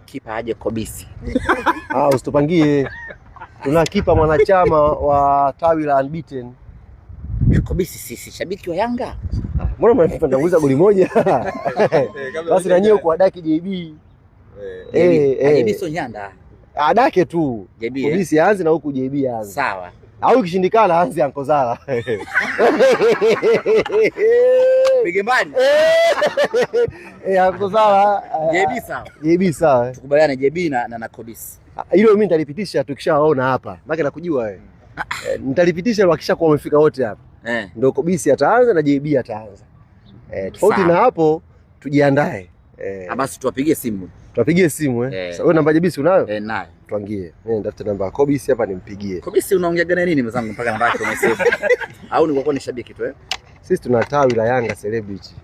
Kipa aje Kobisi. Usitupangie. Tuna kipa mwanachama wa tawi la Unbeaten. Kobisi sisi shabiki wa Yanga. Mbona mnatanguliza goli moja? Basi na nyewe kwa daki JB. JB sio Nyanda. Adake tu. Kobisi aanze na huku JB aanze. Sawa. Au ikishindikana aanze Ankozala. Pige mbali. Ankozala. JB sawa. JB sawa. Tukubaliane JB na Kobisi. Hilo mimi nitalipitisha tukishaona hapa. Maana nakujua wewe. Nitalipitisha wakishakuwa wamefika wote hapa. Ndio Kobisi ataanza na JB ataanza. Tofauti na hapo tujiandae. Basi tuwapigie simu. Tuwapigie simu wewe namba JB si unayo? Nayo. Tuangie. Nitafuta namba ya Kobisi hapa nimpigie. Kobisi unaongea gani nini mzangu mpaka namba yake umesave? Au ni kwa ni shabiki tu Sisi tuna tawi la Yanga celebrity.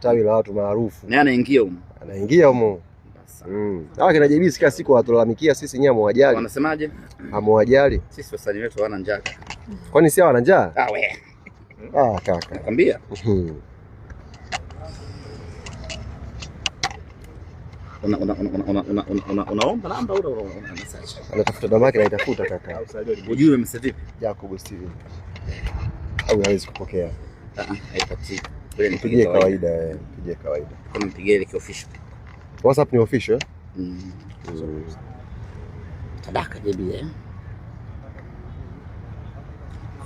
Tawi la watu maarufu. Nani anaingia huko? Anaingia huko. Hawa kina JB kila siku watulalamikia sisi nyinyi hamwajali. Wanasemaje? Hamwajali. Sisi wasanii wetu hawana njaa. Kwani si hawana njaa? We. Kaka. Nakwambia. Unaomba namba au unasearch? Anatafuta namba yake na itafuta kaka. Ujue umesave vipi? Jacob Steven. Au hawezi kupokea. Haipati. Nipigie kawaida, nipigie kawaida. Kama nipigie ile official. WhatsApp ni official? Kadaka JB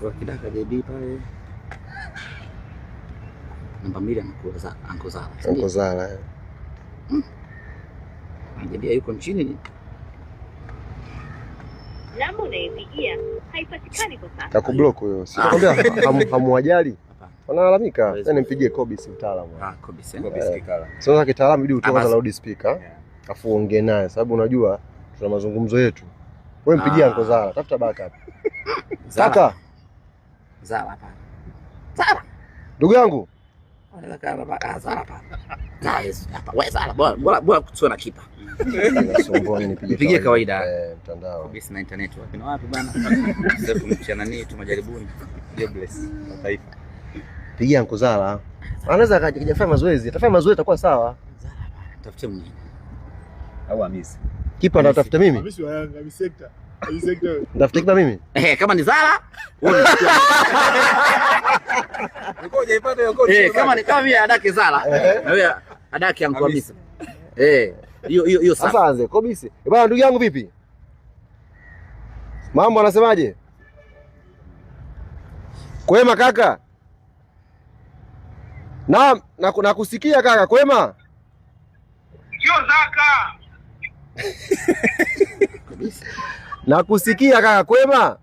Kwa kidaka JB pale. Namba 2 Ankozala. Ankozala. JB yuko nchini. Namba unaipigia haipatikani kwa sasa. Takublock huyo. Sitakwambia hamwajali. Wanalalamika. Sasa nimpigie Kobisi mtaalamu. Kobisi kikala. Sasa kitaalamu ili utoe kwanza loudspeaker. Afu ongee naye sababu unajua tuna mazungumzo yetu. Wewe mpigie Ankozala, tafuta backup. Kaka. Zala hapa. Zala. Ndugu yangu. Anataka baba Zala hapa. Guys, hapa. Wewe Zala bora kutsona kipa. Nipigie kawaida. Mtandao. Kobisi na internet wapi na wapi bana? Sasa kumchana nini tumajaribuni. Jobless na taifa. Pigia Ankozala. Anaweza akaja kufanya mazoezi. Atafanya mazoezi itakuwa sawa. Zala hapa. Tafute mwingine. Au Hamisi. Kipa ndo atafuta mimi? Hamisi wa Yanga, ni sekta. Ni sekta. Ndafuta kipa mimi? Kama ni Zala, wewe uko hujaipata hiyo kodi. Kama mimi adake Zala, na wewe adake yangu Hamisi. Hiyo sasa anze Kobisi. Bwana ndugu yangu vipi? Mambo anasemaje? Kwema kaka? Naam, nakusikia kaka, kwema? Sio Zaka. Nakusikia kaka, kwema?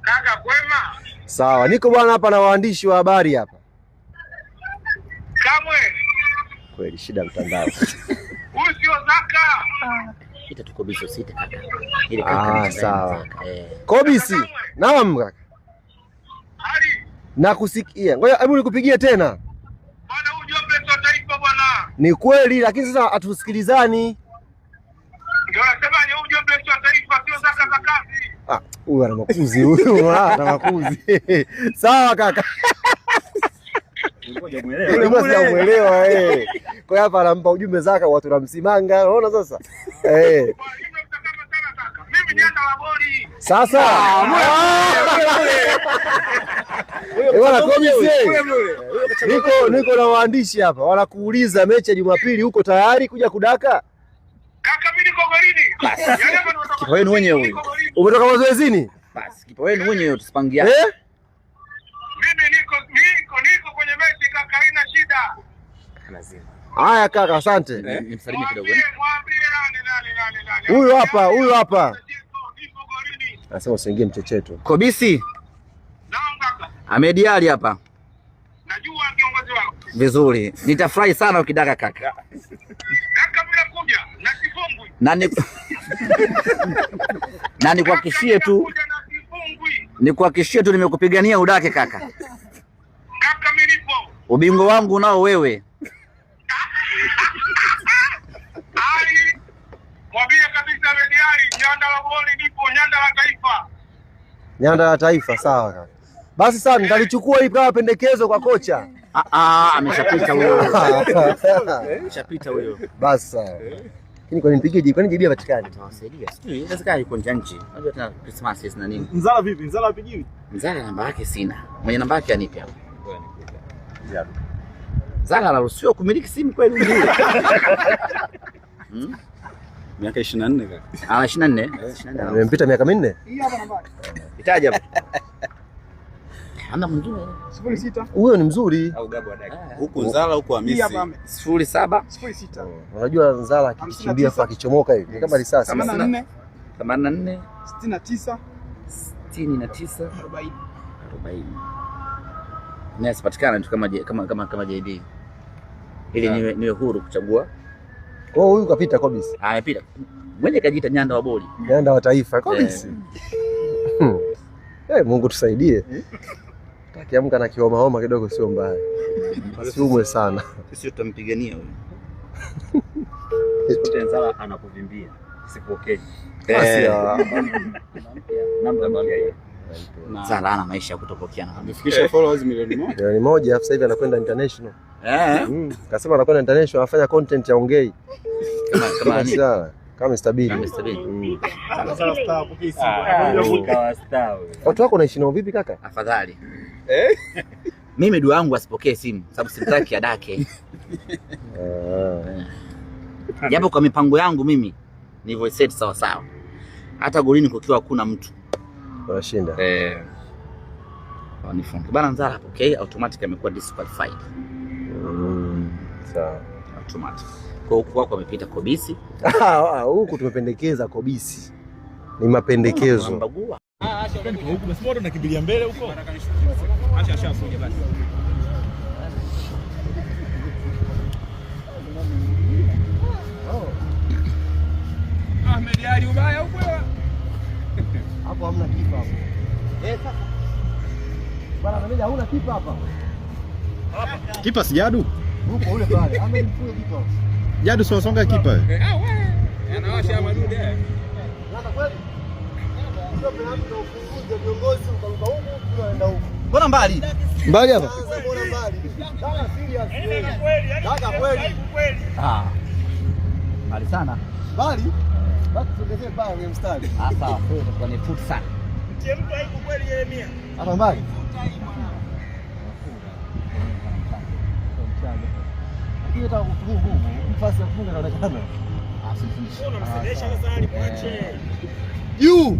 Kaka kwema? Sawa, niko bwana hapa na waandishi wa habari hapa. Kamwe. Kweli shida mtandao. Huyu sio Zaka. Ita tu Kobisi usite kaka. Ile kaka. Sawa. Kobisi. Naam kaka. Hali. Nakusikia. Ngoja hebu nikupigie tena. Bwana ujumbe wa taifa bwana. Ni kweli lakini sasa hatusikilizani. Ndio nasema ni ujumbe wa taifa sio Zaka za kazi. Huyu ana makuzi huyu, ana makuzi. Sawa kaka. Unamuelewa Kwa hapa anampa ujumbe Zaka watu namsimanga. Unaona sasa? Mimi Nyanda wa Boli. Sasa. Bwana Kobisi. Niko na waandishi hapa. Wanakuuliza mechi ya Jumapili uko tayari kuja kudaka? Kaka mimi niko golini. Kipa wenu wenyewe huyo. Umetoka mazoezini? Basi kipa wenu wenyewe tusipangia. Mimi niko kwenye mechi kaka, haina shida. Lazima. Haya kaka, asante. Nimsalimie kidogo. Mwambie nani. Huyu hapa. Niko golini. Anasema usiingie mchecheto. Kobisi. Naam kaka. Ahmed Ally hapa. Najua kiongozi wako. Vizuri. Nitafurahi sana ukidaka kaka. Kaka bila kuja na sifungwi. Na nikuhakikishie tu nimekupigania udake kaka. Kaka mimi nipo. Ubingwa wangu nao wewe. Ai. Mwambie kabisa Ahmed Ally, Nyanda wa Boli nipo, Nyanda wa taifa. Nyanda wa taifa, sawa kaka. Basi sana nitalichukua hili kama pendekezo kwa kocha. Ameshapita huyo. Ameshapita huyo. Basi. Lakini kwa nini nipigie? Kwani jibu hapatikani? Tawasaidia. Sijui inawezekana yuko nje nchi. Unajua tena Christmas na nini. Nzala vipi? Nzala apigiwi? Nzala namba yake sina. Mwenye namba yake anipe hapo. Nzala anaruhusiwa kumiliki simu kweli nzuri. Miaka 24 kaka. 24. 24. Nimepita miaka 4. Hii hapa namba. Itaja hapo. Ana mwingine 06. Huyo ni mzuri. Au Gabo wa Daki. Huku Nzala huku Hamisi. 07 06. Unajua Nzala akikimbia fa kichomoka hivi ni kama risasi. 84 69 40. Nasi patikana tu kama JD. Ili niwe huru kuchagua. Kwa hiyo huyu kapita kabisa. Amepita. Mwenye kajiita Nyanda wa Boli. Nyanda wa Taifa kabisa. Mungu tusaidie. Akiamka na homa kidogo sio mbaya. Asiumwe sana. Sisi tutampigania huyo. Nzala anakuvimbia. Sipokee. Namba moja hiyo. Nzala ana maisha ya kutopokeana. Amefikisha followers milioni 1. Milioni 1 sasa hivi anakwenda international. Kasema anakwenda international afanya content ya ongei. Kama Mr. Bean. Watu wako naishi nao vipi kaka? Afadhali. Mimi dua yangu asipokee simu sababu simtaki adake. Japo kwa mipango yangu mimi nilivyo set sawa sawa. Hata golini kukiwa hakuna mtu wanashinda. Wanifunga. Bana Nzala apokee automatic amekuwa disqualified. Sawa. Automatic. Kwa huku wako amepita Kobisi. Huku tumependekeza Kobisi. Ni mapendekezo. Mbagua. Huku basi moto nakimbilia mbele huko. Acha ashafunga basi. Ahmed Ali ubaya huko. Hapo hamna kipa hapo. Sasa. Bana mimi hauna kipa hapa. Kipa si Jadu? Huko ule pale. Ahmed mfunge kipa. Jadu sio songa kipa. Wewe. Anawasha madude. Nada kweli. Ndio penalty ndio ufunguze viongozi ukaruka huko tunaenda huko. Mbona mbali? Mbali hapa. Mbona mbali? Dada serious. Yaani kweli, Dada kweli. Mbali sana. Mbali? Basi tuongezee pale kwenye mstari. Sawa, kwa ni foot sana. mtie mtu haiko kweli Yeremia. Hapa mbali. Lakini hata kufunga nguvu, nafasi ya kufunga inaonekana. Unamsemesha sasa alipoache. Juu.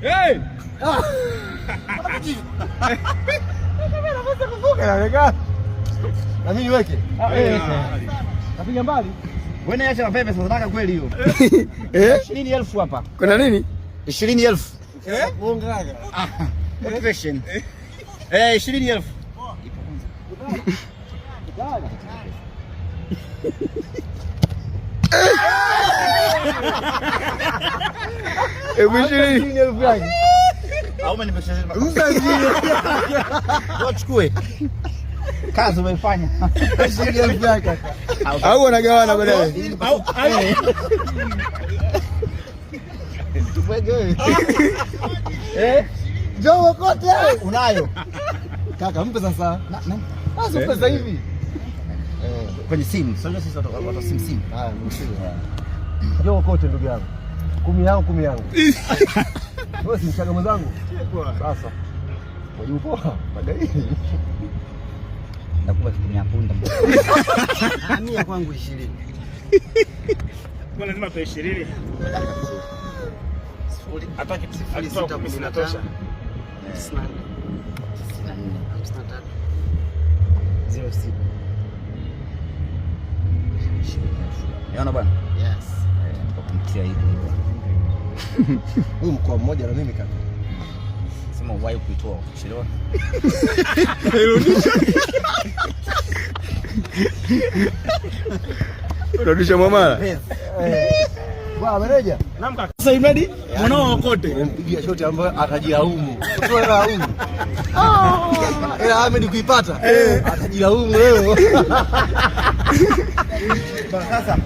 Hey! Na mimi niweke. Napiga mbali. Wewe niache mapepe sasa nataka kweli hiyo. 20,000 hapa. Kuna nini? 20,000. Muongaga. Motivation. 20,000. Hebu 20,000 yangu. Au mimi nimeshasema. Wachukue. Kazi umeifanya. 20,000 yako. Au wanagawana baadaye. Au Njoo kote. unayo. Kaka mpe sasa. Sasa mpe sasa hivi. Kwenye simu. Sio sisi watu simu. Haya, mshike. Njoo kote ndugu yangu. 10 yangu 10 yangu. Wewe si mchaga mwenzangu? Sasa. Wajua poa. Baadaye. Nakupa kutumia punda. Mimi kwangu 20. Kwa lazima tu 20. Hata kitu sifuri sita zinatosha. 06. Yaona bwana? Yes. Kumtia hivi. Huyu mkoa mmoja na mimi kaka. Sema uwahi kuitoa kuchelewa. Rudisha mwamala. Bwana meneja. Naam kaka. Sasa imedi mwanao kote. Nimempigia shoti ambayo atajilaumu. Sio laumu. Ila Ahmed kuipata atajilaumu leo. Sasa